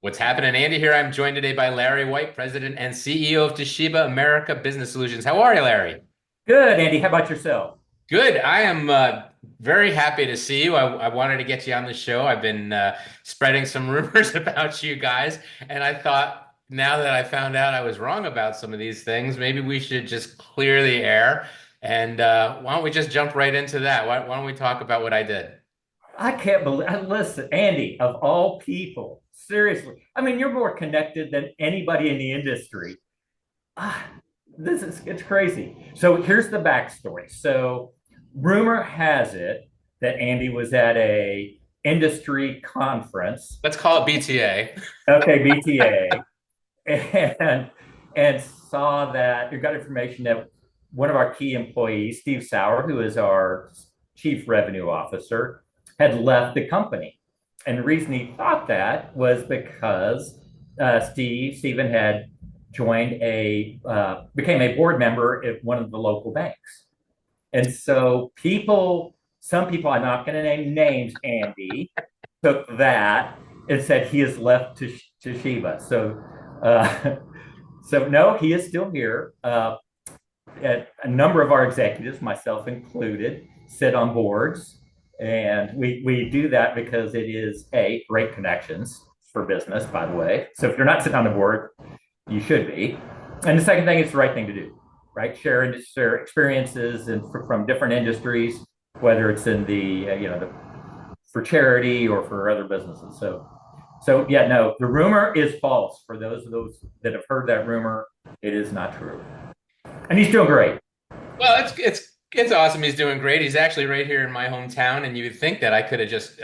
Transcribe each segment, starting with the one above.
What's happening, Andy? Here I'm joined today by Larry White, President and CEO of Toshiba America Business Solutions. How are you, Larry? Good, Andy. How about yourself? Good. I am very happy to see you. I wanted to get you on the show. I've been spreading some rumors about you guys, and I thought now that I found out I was wrong about some of these things, maybe we should just clear the air. And why don't we just jump right into that? Why don't we talk about what I did? I can't believe. Listen, Andy, of all people, seriously. I mean, you're more connected than anybody in the industry. Ah, it's crazy. So here's the backstory. So rumor has it that Andy was at a industry conference. Let's call it BTA. Okay, BTA, and saw that you got information that one of our key employees, Steve Sauer, who is our chief revenue officer, had left the company. And the reason he thought that was because Stephen had became a board member at one of the local banks. And so some people, I'm not going to name names, Andy, took that and said he has left Toshiba. Uh, so no, he is still here. A number of our executives, myself included, sit on boards, and we do that because it is great connections for business. By the way, so if you're not sitting on the board, you should be. And the second thing, it's the right thing to do, right? Share experiences and from different industries, whether it's in for charity or for other businesses. So yeah, no, the rumor is false. For those that have heard that rumor, it is not true. And he's doing great. Well, it's awesome. He's doing great. He's actually right here in my hometown, and you would think that I could have just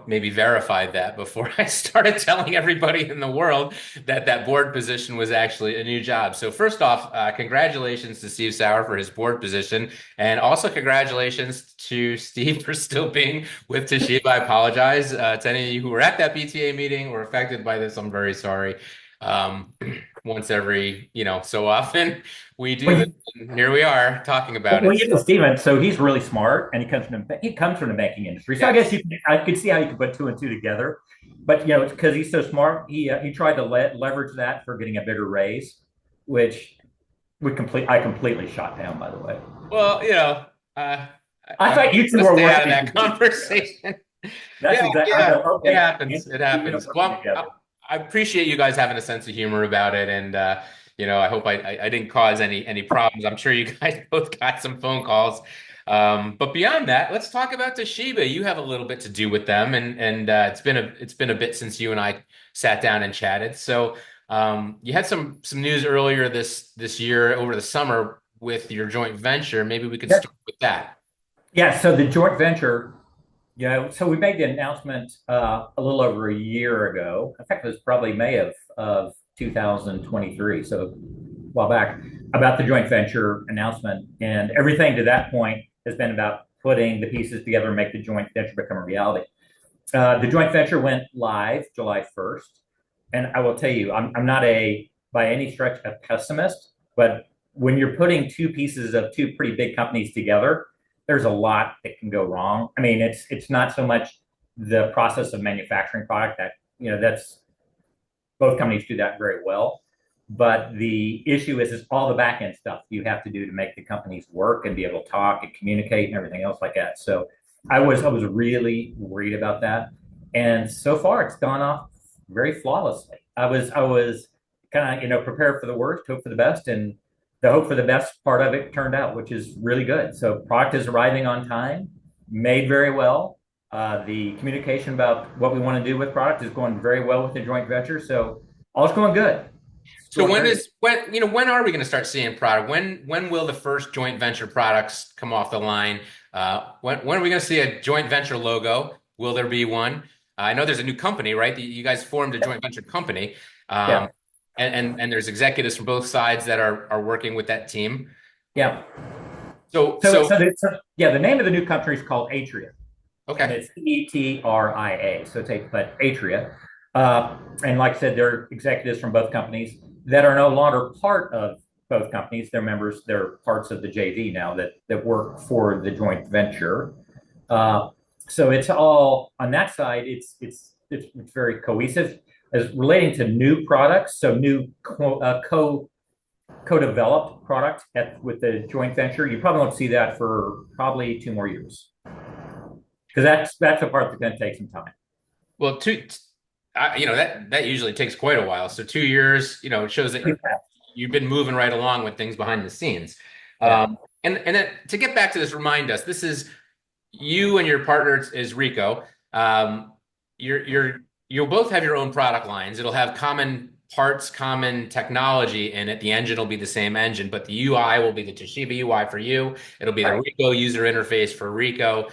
maybe verified that before I started telling everybody in the world that that board position was actually a new job. So first off, congratulations to Steve Sauer for his board position, and also congratulations to Steve for still being with Toshiba. I apologize to any of you who were at that BTA meeting or affected by this. I'm very sorry. Um, once every, so often we do Well, this. And here we are talking about it. Steven, so he's really smart, and he comes from the banking industry. So I Yes. guess I could see how you could put two and two together. But it's because he's so smart. He tried to leverage that for getting a bigger raise, which I completely shot down. By the way, Well, uh, I I'm thought you two gonna were stay out of working that together. conversation. That's Yeah, exactly. I yeah, go, it okay, happens. It you know, happens. working Well, together. I appreciate you guys having a sense of humor about it, and I hope I didn't cause any problems. I'm sure you guys both got some phone calls. But beyond that, let's talk about Toshiba. You have a little bit to do with them, and it's been a bit since you and I sat down and chatted. So you had some news earlier this year over the summer with your joint venture. Maybe we could Yeah, start with that. yeah. So the joint venture, so we made the announcement a little over a year ago. In fact, it was probably May of 2023, so a while back, about the joint venture announcement. And everything to that point has been about putting the pieces together and make the joint venture become a reality. The joint venture went live July 1st. And I will tell you, I'm not by any stretch, a pessimist, but when you're putting two pieces of two pretty big companies together, there's a lot that can go wrong. I mean, it's not so much the process of manufacturing product that's both companies do that very well. But the issue is all the back end stuff you have to do to make the companies work and be able to talk and communicate and everything else like that. So I was really worried about that. And so far it's gone off very flawlessly. I was kind of, prepared for the worst, hope for the best, and the hope for the best part of it turned out, which is really good. So product is arriving on time, made very well. The communication about what we want to do with product is going very well with the joint venture. So all's going good. It's So going great. when are we going to start seeing product? When will the first joint venture products come off the line? When are we going to see a joint venture logo? Will there be one? I know there's a new company, right? You guys formed a joint venture company, um, Yeah. and there's executives from both sides that are working with that team. Yeah. So So, so so, the, so yeah, the name of the new company is called Atria, and okay. it's Etria. So but Atria. And like I said, there are executives from both companies that are no longer part of both companies. They're members, they're parts of the JV now that work for the joint venture. So it's all on that side, it's very cohesive. as relating to new products, so new co-developed product with the joint venture, you probably won't see that for probably 2 more years because that's a part that's going to take some time. Well, that usually takes quite a while. So 2 years, it shows that you've been moving right along with things behind the scenes. Yeah. And then to get back to this, remind us, this is you and your partner is Ricoh. You'll both have your own product lines. It'll have common parts, common technology in it. The engine will be the same engine, but the UI will be the Toshiba UI for you. It'll be the Right. Ricoh user interface for Ricoh.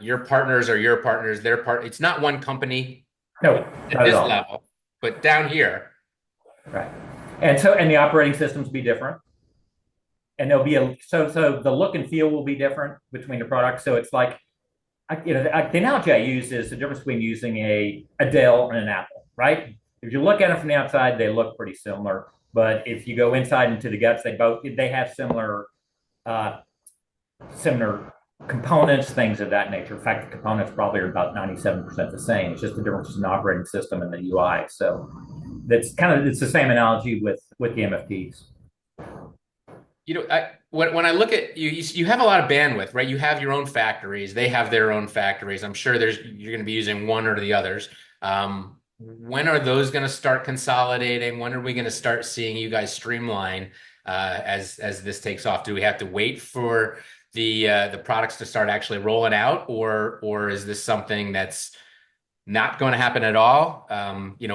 Your partners are your partners. Their part. It's not one company No, at not at this all. level, but down here. Right. And the operating systems will be different. And there'll be so the look and feel will be different between the products. So it's like, the analogy I use is the difference between using a Dell and an Apple, right? If you look at them from the outside, they look pretty similar. But if you go inside into the guts, they have uh, similar components, things of that nature. In fact, the components probably are about 97% the same. It's just the difference in the operating system and the UI. So it's the same analogy with the MFPs. When I look at you, you have a lot of bandwidth, right? You have your own factories. They have their own factories. I'm sure you're going to be using one or the others. When are those going to start consolidating? When are we going to start seeing you guys streamline as this takes off? Do we have to wait for the products to start actually rolling out, or is this something that's not going to happen at all?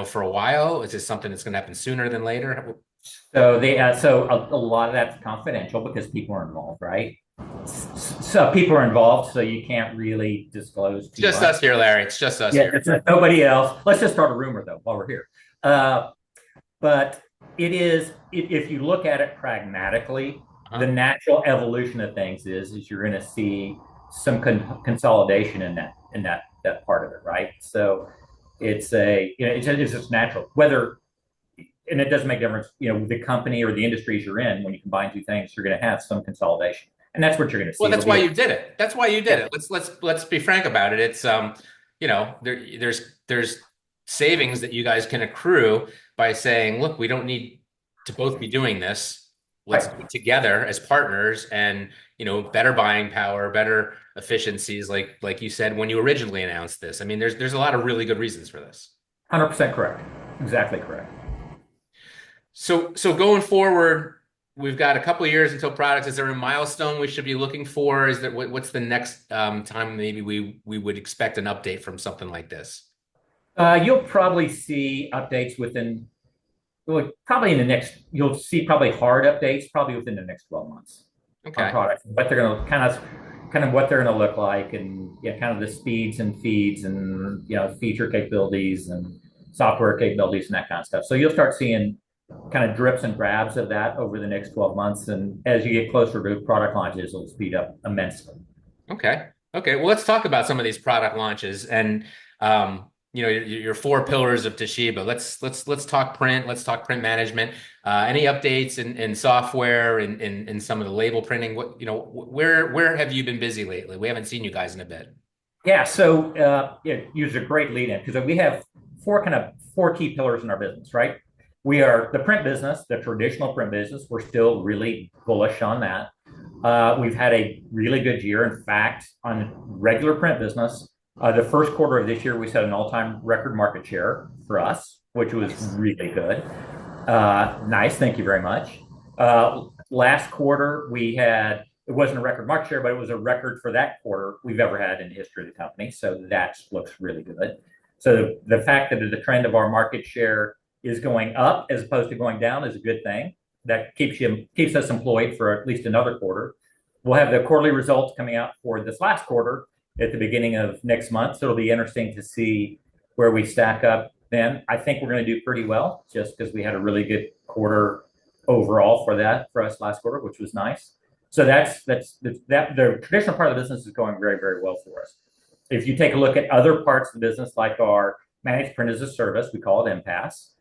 For a while, is this something that's going to happen sooner than later? So a lot of that's confidential because people are involved, right? So people are involved, so you can't really disclose It's too just much. us here, Larry. It's just us Yeah, here. it's nobody else. Let's just start a rumor though while we're here. Uh, but if you look at it pragmatically, the Uh-huh. natural evolution of things is you're going to see some consolidation in that part of it, right? So it's just natural. Whether and it doesn't make a difference, the company or the industries you're in, when you combine two things, you're going to have some consolidation. And that's what you're going to Well, see. that's It'll why be you did it. That's why you did yeah, it. Let's be frank about it. It's there's savings that you guys can accrue by saying, look, we don't need to both be doing this. Let's right, do it together as partners and better buying power, better efficiencies, like you said when you originally announced this. I mean, there's a lot of really good reasons for this. 100% correct. Exactly correct. So going forward, we've got a couple of years until products. Is there a milestone we should be looking for? Is there what's the next time maybe we would expect an update from something like this? You'll probably see updates well, probably you'll see probably hard updates probably within the next 12 months on Okay. products, what they're going to kind of what they're going to look like and kind of the speeds and feeds and, feature capabilities and software capabilities and that kind of stuff. So you'll start seeing kind of drips and grabs of that over the next 12 months. And as you get closer to product launches, it'll speed up immensely. Okay. Okay. Well, let's talk about some of these product launches and your four pillars of Toshiba. Let's talk print. Let's talk print management. Any updates in software and in some of the label printing? Where have you been busy lately? We haven't seen you guys in a bit. Yeah, so use a great lead in because we have four key pillars in our business, right? We are the print business, the traditional print business. We're still really bullish on that. We've had a really good year. In fact, on regular print business, the first quarter of this year, we set an all-time record market share for us, which was Nice. really good. Nice, thank you very much. Last quarter, it wasn't a record market share, but it was a record for that quarter we've ever had in the history of the company. So that looks really good. So the fact that the trend of our market share is going up as opposed to going down is a good thing. That keeps us employed for at least another quarter. We'll have the quarterly results coming out for this last quarter at the beginning of next month. So it'll be interesting to see where we stack up then. I think we're going to do pretty well just because we had a really good quarter overall for us last quarter, which was nice. So the traditional part of the business is going very, very well for us. If you take a look at other parts of the business, like our managed print as a service, we call it MPAS.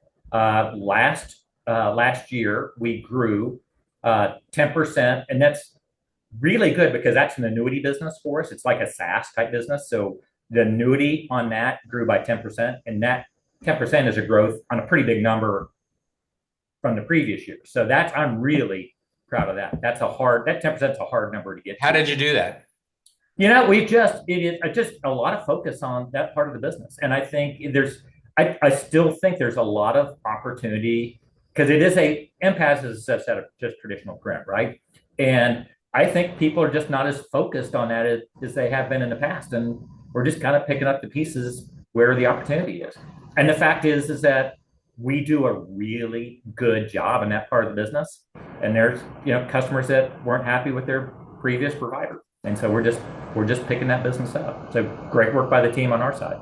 Last year we grew 10%, and that's really good because that's an annuity business for us. It's like a SaaS type business. So the annuity on that grew by 10%, and that 10% is a growth on a pretty big number from the previous year. So I'm really proud of that. That 10% is a hard number to get How to. did you do that? It is just a lot of focus on that part of the business. And I think I still think there's a lot of opportunity because MPAS is a set of just traditional print, right? And I think people are just not as focused on that as they have been in the past. And we're just kind of picking up the pieces where the opportunity is. And the fact is that we do a really good job in that part of the business. And there's, customers that weren't happy with their previous provider. And so we're just picking that business up. So great work by the team on our side.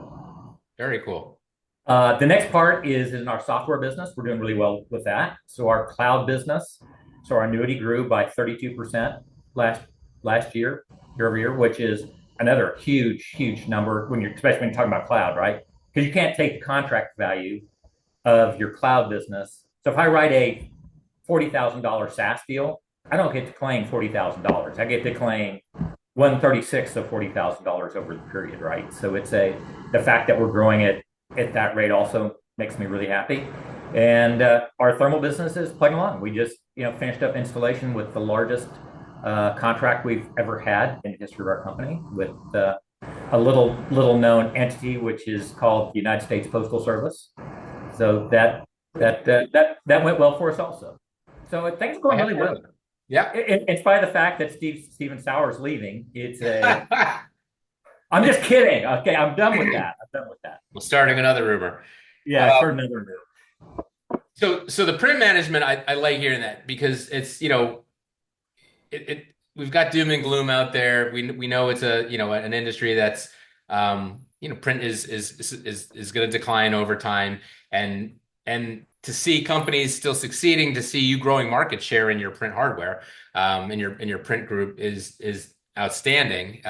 Very cool. The next part is in our software business. We're doing really well with that. So our cloud business, so our annuity grew by 32% last year over year, which is another huge number especially when you're talking about cloud, right? Because you can't take the contract value of your cloud business. So if I write a $40,000 SaaS deal, I don't get to claim $40,000. I get to claim 1/36 of $40,000 over the period, right? So the fact that we're growing it at that rate also makes me really happy. And our thermal business is plugging along. We just finished up installation with the largest contract we've ever had in the history of our company with a little known entity, which is called the United States Postal Service. So that went well for us also. So things are going really well. Yeah. In spite of the fact that Steven Sauer is leaving, I'm just kidding. Okay, I'm done with that. We're starting another rumor. Yeah, for another move. So the print management, I like hearing that because it's, we've got doom and gloom out there. We know it's an industry that's, print is going to decline over time, and to see companies still succeeding, to see you growing market share in your print hardware, in your print group is outstanding.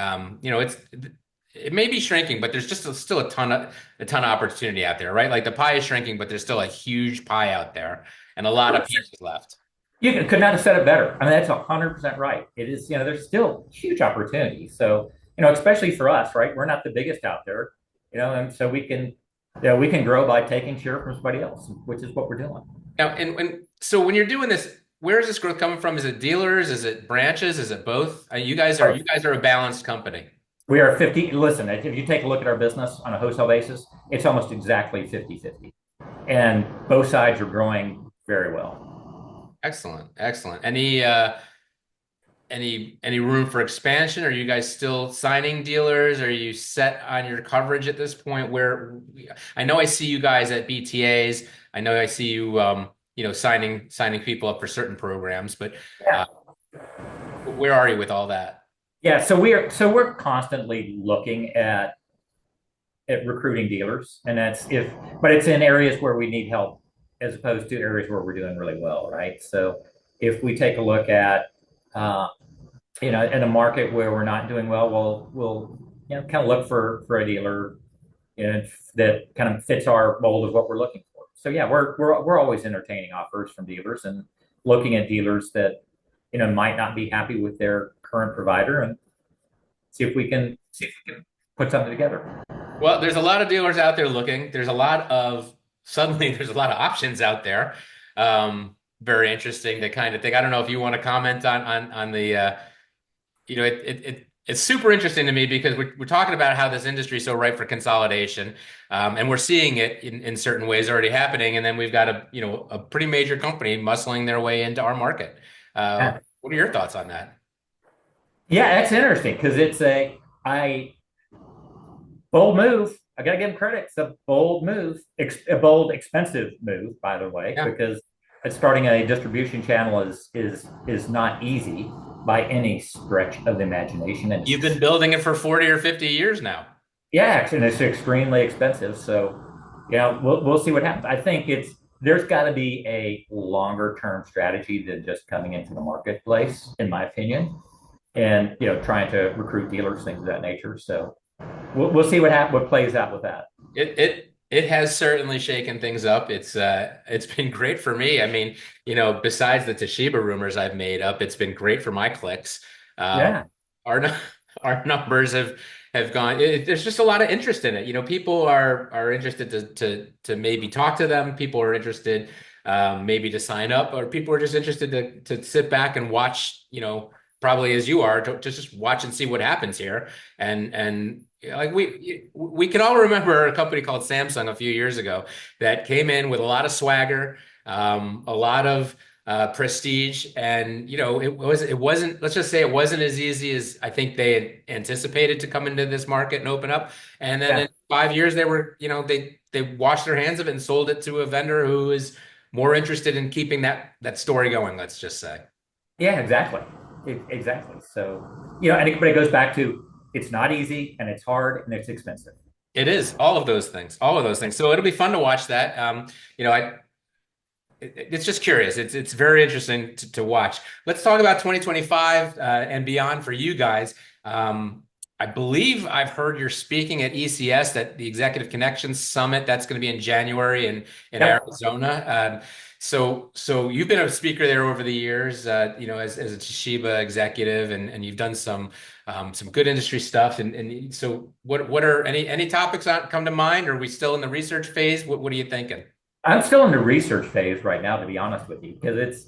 It may be shrinking, but there's just still a ton of opportunity out there, right? Like the pie is shrinking, but there's still a huge pie out there and a lot of pieces left. You could not have said it better. I mean, that's 100% right. It is, there's still huge opportunity. So, especially for us, right? We're not the biggest out there, and so we can grow by taking share from somebody else, which is what we're doing. Now, so when you're doing this, where is this growth coming from? Is it dealers? Is it branches? Is it both? You guys are a balanced company. We are 50. Listen, if you take a look at our business on a wholesale basis, it's almost exactly 50-50. And both sides are growing very well. Excellent. Any room for expansion? Are you guys still signing dealers? Are you set on your coverage at this point? I know I see you guys at BTAs. I know I see you, signing people up for certain programs, but where are you with all that? Yeah, so we're constantly looking at recruiting dealers, and but it's in areas where we need help as opposed to areas where we're doing really well, right? So if we take a look at in a market where we're not doing well, we'll kind of look for a dealer that kind of fits our mold of what we're looking for. So yeah, we're always entertaining offers from dealers and looking at dealers that might not be happy with their current provider and see if we can put something together. Well, there's a lot of dealers out there looking. Suddenly there's a lot of options out there. Very interesting, that kind of thing. I don't know if you want to comment on the it's super interesting to me because we're talking about how this industry is so ripe for consolidation, and we're seeing it in certain ways already happening. And then we've got a pretty major company muscling their way into our market. What are your thoughts on that? Yeah, that's interesting because it's a bold move. I gotta give them credit. It's a bold move, a bold, expensive move, by the way, because starting a distribution channel is not easy by any stretch of the imagination. And you've been building it for 40 or 50 years now. Yeah, and it's extremely expensive. So, we'll see what happens. I think there's got to be a longer term strategy than just coming into the marketplace, in my opinion, and trying to recruit dealers, things of that nature. So we'll see what plays out with that. It has certainly shaken things up. It's been great for me. I mean, besides the Toshiba rumors I've made up, it's been great for my clicks. Our numbers have gone. There's just a lot of interest in it. People are interested to maybe talk to them. People are interested maybe to sign up, or people are just interested to sit back and watch. Probably as you are, to just watch and see what happens here. And like we can all remember a company called Samsung a few years ago that came in with a lot of swagger, a lot of prestige, and it wasn't, let's just say it wasn't as easy as I think they had anticipated to come into this market and open up. And then Yeah. in 5 years they were, they washed their hands of it and sold it to a vendor who is more interested in keeping that story going, let's just say. Yeah, exactly. Exactly. So, but it goes back to it's not easy and it's hard and it's expensive. It is all of those things, all of those things. So it'll be fun to watch that. I it's just curious. It's very interesting to watch. Let's talk about 2025 and beyond for you guys. I believe I've heard you're speaking at ECS, that the Executive Connections Summit, that's going to be in January in Yep. Arizona. So you've been a speaker there over the years, as a Toshiba executive, and you've done some good industry stuff. And so what are any topics that come to mind? Are we still in the research phase? What are you thinking? I'm still in the research phase right now, to be honest with you, because it's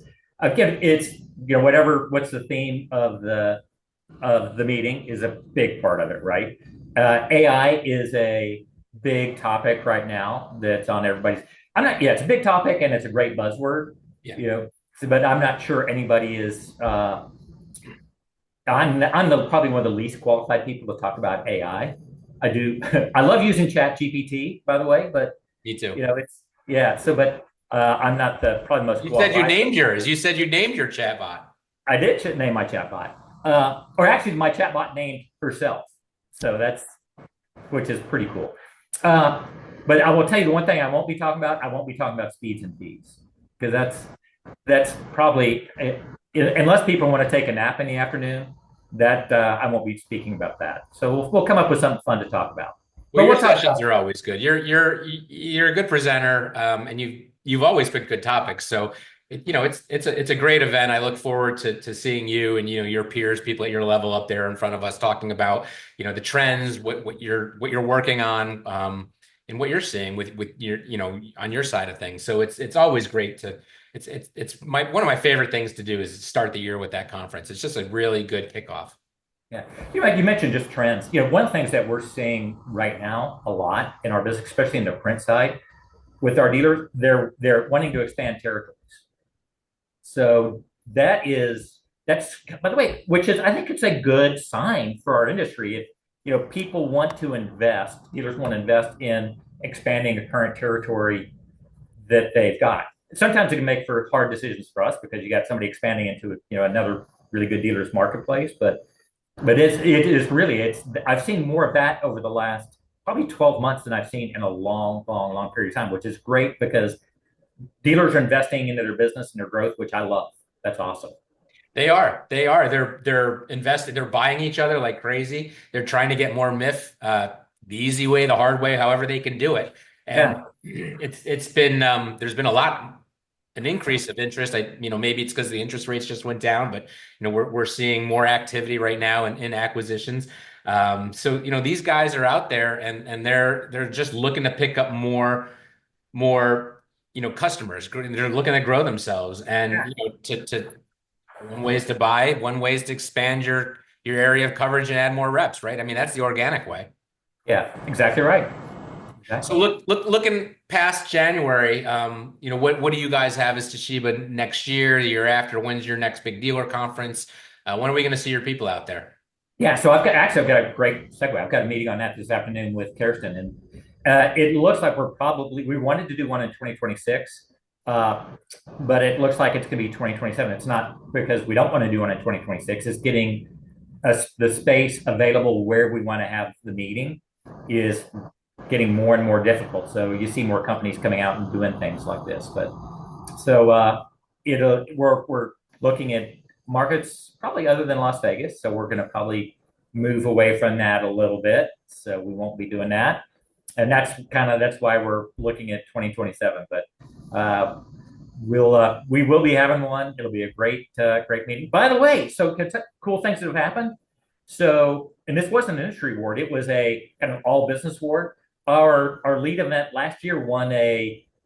what's the theme of the meeting is a big part of it, right? AI is a big topic right now that's on everybody's. I'm not. Yeah, it's a big topic and it's a great buzzword, Yeah, but I'm not sure anybody is. I'm probably one of the least qualified people to talk about AI. I do. I love using Chat GPT, by the way, but me too. it's yeah. But I'm not the probably most You said you qualified. named yours. You said you named your chatbot. I did name my chatbot, or actually, my chatbot named herself. So that's which is pretty cool. Uh, but I will tell you the one thing I won't be talking about. I won't be talking about speeds and fees because that's probably unless people want to take a nap in the afternoon. That I won't be speaking about that. So we'll come up with something fun to talk about. Well, But your we'll talk sessions about are always good. You're a good presenter, and you've always picked good topics. So, it's a great event. I look forward to seeing you and your peers, people at your level up there in front of us, talking about the trends, what you're working on, and what you're seeing with your on your side of things. So it's always great to it's my one of my favorite things to do is start the year with that conference. It's just a really good kickoff. yeah. You mentioned just trends. One of the things that we're seeing right now a lot in our business, especially in the print side, with our dealers, they're wanting to expand territories. So that's by the way, which is I think it's a good sign for our industry. If people want to invest, dealers want to invest in expanding the current territory that they've got. Sometimes it can make for hard decisions for us because you got somebody expanding into another really good dealer's marketplace. But it is really I've seen more of that over the last probably 12 months than I've seen in a long, long, long period of time, which is great because dealers are investing into their business and their growth, which I love. That's awesome. They are. They are. They're invested. They're buying each other like crazy. They're trying to get more myth, the easy way, the hard way, however they can do it. And Yeah, it's been there's been an increase of interest. Maybe it's because the interest rates just went down, but we're seeing more activity right now in acquisitions. So these guys are out there and they're just looking to pick up more customers. They're looking to grow themselves and to one way is to buy, one way is to expand your area of coverage and add more reps, right? I mean, that's the organic way. yeah, exactly right. So Exactly. looking past January, what do you guys have as Toshiba next year, the year after? When's your next big dealer conference? When are we going to see your people out there? Yeah, so I've got a great segue. I've got a meeting on that this afternoon with Kirsten, and it looks like we wanted to do one in 2026, uh, but it looks like it's going to be 2027. It's not because we don't want to do one in 2026. It's getting us the space available where we want to have the meeting is getting more and more difficult. So you see more companies coming out and doing things like this, but so we're looking at markets probably other than Las Vegas. So we're going to probably move away from that a little bit. So we won't be doing that, and that's why we're looking at 2027. But we will be having one. It'll be a great meeting. By the way, so cool things that have happened. So and this wasn't an industry award, it was a kind of all business award. Our lead event last year won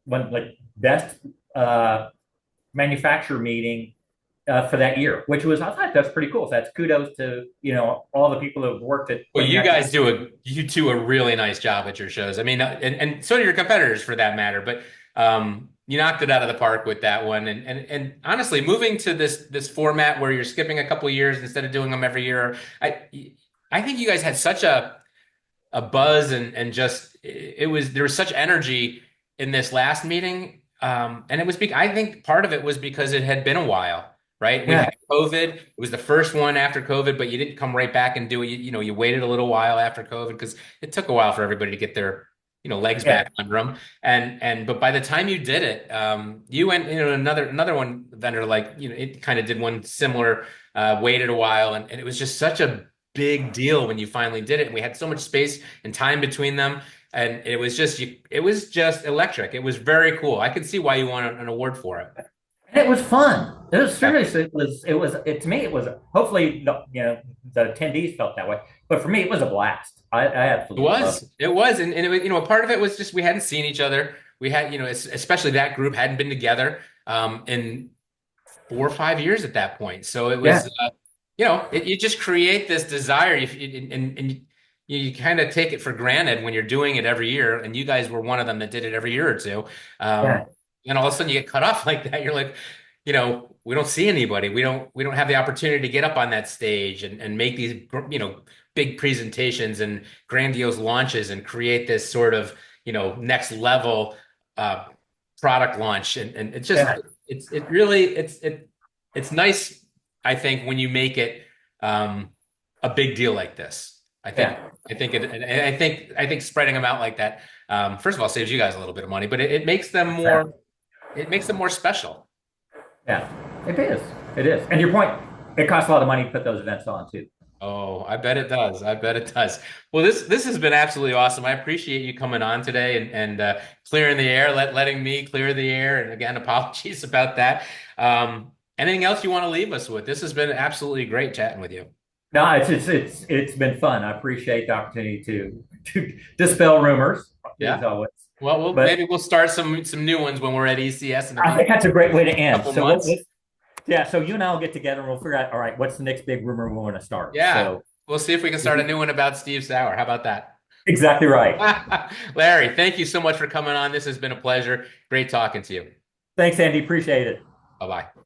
like best manufacturer meeting for that year, which was, I thought that's pretty cool. So that's kudos to, all the people who have worked at Well, putting you that guys together. do a really nice job at your shows. I mean, and so do your competitors for that matter. But you knocked it out of the park with that one. And honestly, moving to this format where you're skipping a couple of years instead of doing them every year, I think you guys had such a buzz and just there was such energy in this last meeting. And it was I think part of it was because it had been a while, right? We Yeah, had COVID. It was the first one after COVID, but you didn't come right back and do it. You waited a little while after COVID because it took a while for everybody to get their legs yeah, back under them. But by the time you did it, you and another one vendor like it kind of did one similar, waited a while, and it was just such a big deal when you finally did it. And we had so much space and time between them. And it was just electric. It was very cool. I can see why you want an award for it. and it was fun. It was Yeah. serious. To me, it was, hopefully, the attendees felt that way. But for me, it was a blast. I absolutely loved it. It was, and it was, a part of it was just we hadn't seen each other. We had, especially that group hadn't been together in 4 or 5 years at that point. So it Yeah, was, you just create this desire, and you kind of take it for granted when you're doing it every year. And you guys were one of them that did it every year or two. yeah, And all of a sudden you get cut off like that. You're like, we don't see anybody. We don't have the opportunity to get up on that stage and make these, big presentations and grandiose launches and create this sort of, next level uh, product launch. And it's just, yeah, it really, it's nice, I think, when you make it a big deal like this. yeah, I think spreading them out like that, first of all, saves you guys a little bit of money, but it makes them exactly. more special. Yeah, it is. It is. And your point, it costs a lot of money to put those events on too. Oh, I bet it does. I bet it does. Well, this has been absolutely awesome. I appreciate you coming on today and clearing the air, letting me clear the air. And again, apologies about that. Anything else you want to leave us with? This has been absolutely great chatting with you. No, it's been fun. I appreciate the opportunity to dispel rumors as Yeah. always. Well, But maybe we'll start some new ones when we're at ECS in I think that's a great way to a end. couple months. Yeah, so you and I will get together and we'll figure out, all right, what's the next big rumor we want to start? Yeah. So We'll see if we can start a new one about Steve Sauer. How about that? exactly right. Larry, thank you so much for coming on. This has been a pleasure. Great talking to you. Thanks, Andy. Appreciate it. Bye-bye.